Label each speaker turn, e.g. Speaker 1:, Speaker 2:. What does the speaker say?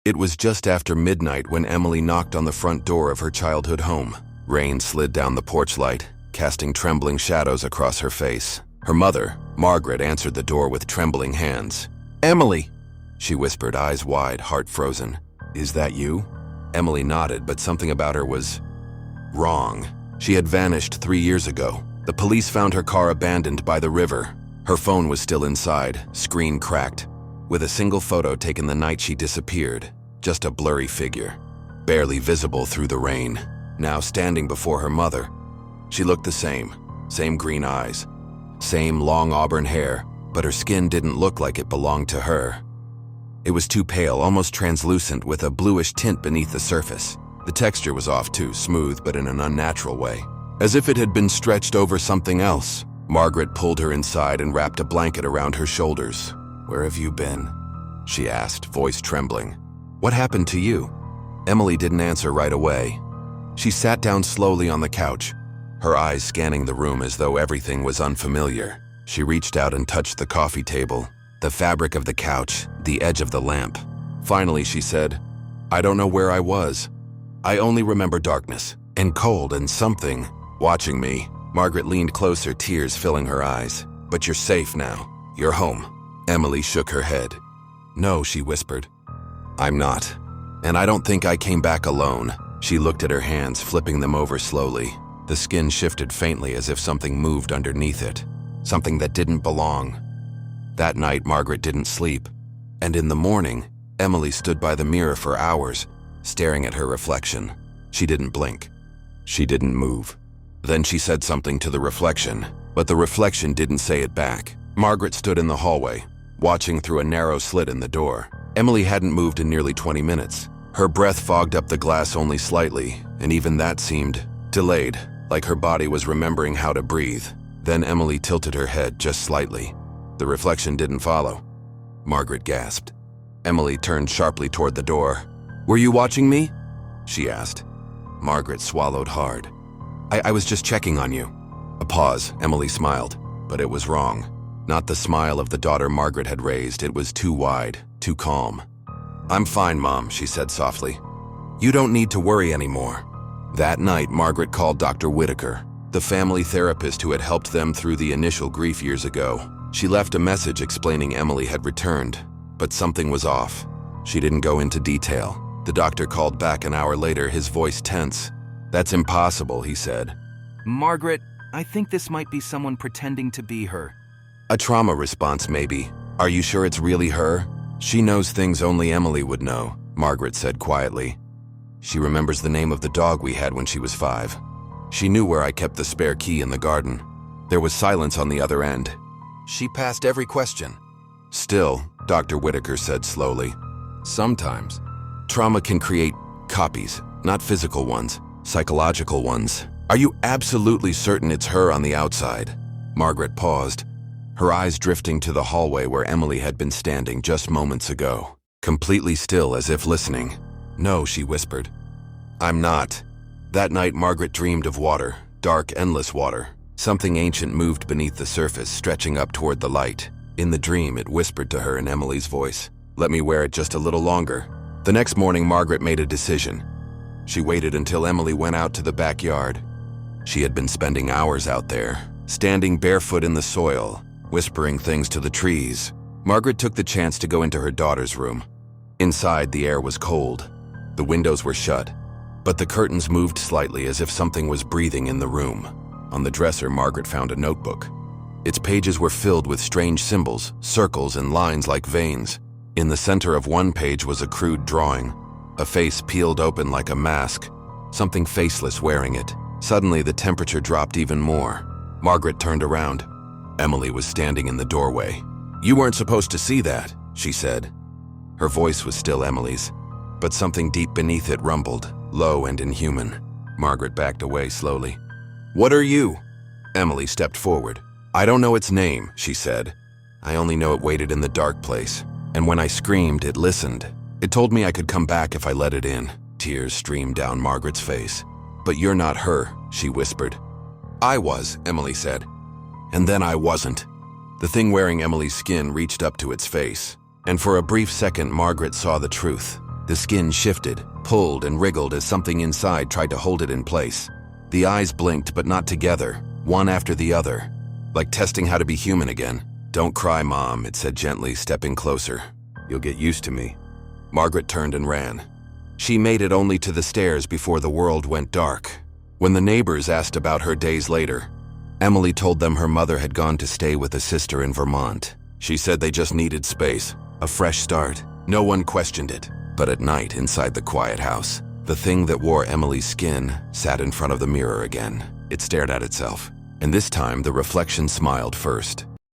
Speaker 1: It was just after midnight when Emily knocked on the front door of her childhood home. Rain slid down the porch light, casting trembling shadows across her face. Her mother, Margaret, answered the door with trembling hands. "Emily!" she whispered, eyes wide, heart frozen. "Is that you?" Emily nodded, but something about her was wrong. She had vanished 3 years ago. The police found her car abandoned by the river. Her phone was still inside, screen cracked, with a single photo taken the night she disappeared, just a blurry figure, barely visible through the rain. Now standing before her mother, she looked the same green eyes, same long auburn hair, but her skin didn't look like it belonged to her. It was too pale, almost translucent, with a bluish tint beneath the surface. The texture was off too, smooth but in an unnatural way, as if it had been stretched over something else. Margaret pulled her inside and wrapped a blanket around her shoulders. "Where have you been?" she asked, voice trembling. "What happened to you?" Emily didn't answer right away. She sat down slowly on the couch, her eyes scanning the room as though everything was unfamiliar. She reached out and touched the coffee table, the fabric of the couch, the edge of the lamp. Finally, she said, "I don't know where I was. I only remember darkness and cold and something watching me." Margaret leaned closer, tears filling her eyes. "But you're safe now. You're home." Emily shook her head. "No," she whispered. "I'm not. And I don't think I came back alone." She looked at her hands, flipping them over slowly. The skin shifted faintly as if something moved underneath it, something that didn't belong. That night, Margaret didn't sleep. And in the morning, Emily stood by the mirror for hours, staring at her reflection. She didn't blink. She didn't move. Then she said something to the reflection, but the reflection didn't say it back. Margaret stood in the hallway, watching through a narrow slit in the door. Emily hadn't moved in nearly 20 minutes. Her breath fogged up the glass only slightly, and even that seemed delayed, like her body was remembering how to breathe. Then Emily tilted her head just slightly. The reflection didn't follow. Margaret gasped. Emily turned sharply toward the door. "Were you watching me?" she asked. Margaret swallowed hard. I was just checking on you." A pause. Emily smiled, but it was wrong. Not the smile of the daughter Margaret had raised. It was too wide, too calm. "I'm fine, Mom," she said softly. "You don't need to worry anymore." That night, Margaret called Dr. Whitaker, the family therapist who had helped them through the initial grief years ago. She left a message explaining Emily had returned, but something was off. She didn't go into detail. The doctor called back an hour later, his voice tense. "That's impossible," he said.
Speaker 2: "Margaret, I think this might be someone pretending to be her."
Speaker 1: "A trauma response, maybe. Are you sure it's really her?" "She knows things only Emily would know," Margaret said quietly. "She remembers the name of the dog we had when she was 5. She knew where I kept the spare key in the garden." There was silence on the other end. "She passed every question." "Still," Dr. Whitaker said slowly, "sometimes trauma can create copies, not physical ones, psychological ones." "Are you absolutely certain it's her on the outside?" Margaret paused, her eyes drifting to the hallway where Emily had been standing just moments ago, completely still as if listening. "No," she whispered. "I'm not." That night, Margaret dreamed of water, dark, endless water. Something ancient moved beneath the surface, stretching up toward the light. In the dream, it whispered to her in Emily's voice, "Let me wear it just a little longer." The next morning, Margaret made a decision. She waited until Emily went out to the backyard. She had been spending hours out there, standing barefoot in the soil, whispering things to the trees. Margaret took the chance to go into her daughter's room. Inside, the air was cold. The windows were shut, but the curtains moved slightly as if something was breathing in the room. On the dresser, Margaret found a notebook. Its pages were filled with strange symbols, circles, and lines like veins. In the center of one page was a crude drawing, a face peeled open like a mask, something faceless wearing it. Suddenly, the temperature dropped even more. Margaret turned around. Emily was standing in the doorway. "You weren't supposed to see that," she said. Her voice was still Emily's, but something deep beneath it rumbled, low and inhuman. Margaret backed away slowly. "What are you?" Emily stepped forward. "I don't know its name," she said. "I only know it waited in the dark place. And when I screamed, it listened. It told me I could come back if I let it in." Tears streamed down Margaret's face. "But you're not her," she whispered. "I was," Emily said. "And then I wasn't." The thing wearing Emily's skin reached up to its face. And for a brief second, Margaret saw the truth. The skin shifted, pulled, and wriggled as something inside tried to hold it in place. The eyes blinked, but not together, one after the other, like testing how to be human again. "Don't cry, Mom," it said gently, stepping closer. "You'll get used to me." Margaret turned and ran. She made it only to the stairs before the world went dark. When the neighbors asked about her days later, Emily told them her mother had gone to stay with a sister in Vermont. She said they just needed space, a fresh start. No one questioned it. But at night, inside the quiet house, the thing that wore Emily's skin sat in front of the mirror again. It stared at itself, and this time the reflection smiled first.